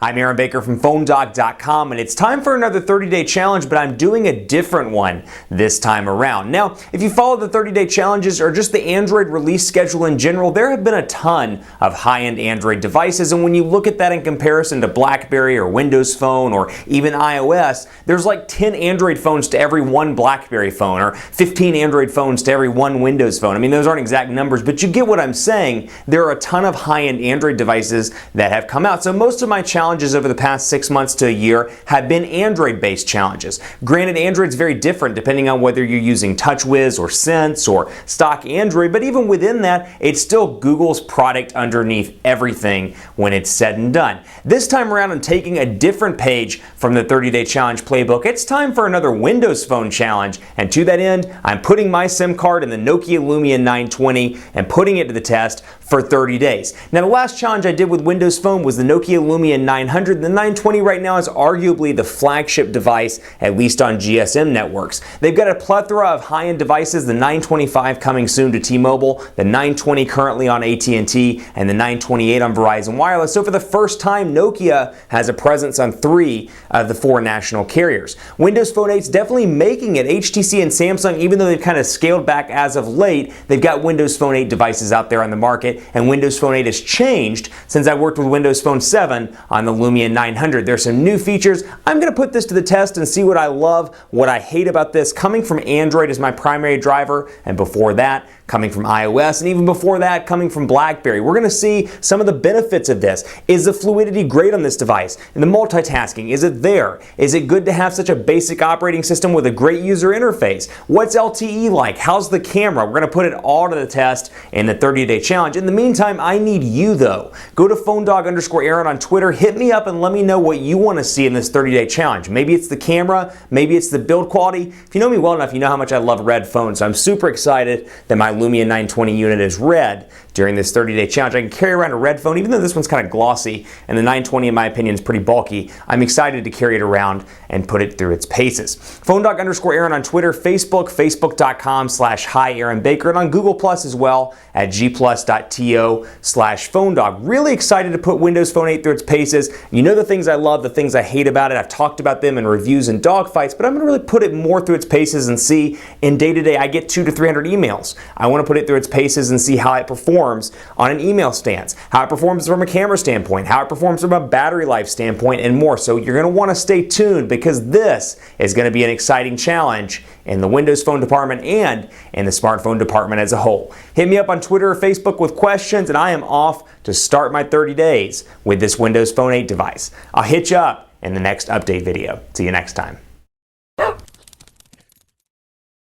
I'm Aaron Baker from PhoneDoc.com, and it's time for another 30-day challenge, but I'm doing a different one this time around. Now, if you follow the 30-day challenges or just the Android release schedule in general, there have been a ton of high-end Android devices, and when you look at that in comparison to BlackBerry or Windows Phone or even iOS, there's like 10 Android phones to every one BlackBerry phone or 15 Android phones to every one Windows phone. I mean, those aren't exact numbers, but you get what I'm saying. There are a ton of high-end Android devices that have come out, so most of my challenges over the past 6 months to a year have been Android-based challenges. Granted, Android's very different depending on whether you're using TouchWiz or Sense or stock Android, but even within that, it's still Google's product underneath everything when it's said and done. This time around, I'm taking a different page from the 30-day challenge playbook. It's time for another Windows Phone challenge, and to that end, I'm putting my SIM card in the Nokia Lumia 920 and putting it to the test for 30 days. Now, the last challenge I did with Windows Phone was the Nokia Lumia 900. The 920 right now is arguably the flagship device, at least on GSM networks. They've got a plethora of high-end devices, the 925 coming soon to T-Mobile, the 920 currently on AT&T, and the 928 on Verizon Wireless. So for the first time, Nokia has a presence on 3 of the 4 national carriers. Windows Phone 8 is definitely making it. HTC and Samsung, even though they've kind of scaled back as of late, they've got Windows Phone 8 devices out there on the market, and Windows Phone 8 has changed since I worked with Windows Phone 7 on the Lumia 900. There's some new features. I'm going to put this to the test and see what I love, what I hate about this. Coming from Android as my primary driver, and before that, coming from iOS, and even before that, coming from BlackBerry. We're going to see some of the benefits of this. Is the fluidity great on this device? And the multitasking, is it there? Is it good to have such a basic operating system with a great user interface? What's LTE like? How's the camera? We're going to put it all to the test in the 30-day challenge. In the meantime, I need you though. Go to PhoneDog_Aaron on Twitter. Hit me up and let me know what you want to see in this 30-day challenge. Maybe it's the camera, maybe it's the build quality. If you know me well enough, you know how much I love red phones. So I'm super excited that my Lumia 920 unit is red during this 30-day challenge. I can carry around a red phone, even though this one's kind of glossy, and the 920, in my opinion, is pretty bulky. I'm excited to carry it around and put it through its paces. PhoneDoc_Aaron on Twitter, Facebook, Facebook.com/HiAaronBaker, and on Google Plus as well at gplus.to/PhoneDog. Really excited to put Windows Phone 8 through its paces. You know the things I love, the things I hate about it. I've talked about them in reviews and dogfights, but I'm going to really put it more through its paces and see in day-to-day. I get 200 to 300 emails. I want to put it through its paces and see how it performs on an email stance, how it performs from a camera standpoint, how it performs from a battery life standpoint, and more. So you're going to want to stay tuned because this is going to be an exciting challenge in the Windows Phone department and in the smartphone department as a whole. Hit me up on Twitter or Facebook with questions, and I am off to start my 30 days with this Windows Phone 8 device. I'll hit you up in the next update video. See you next time.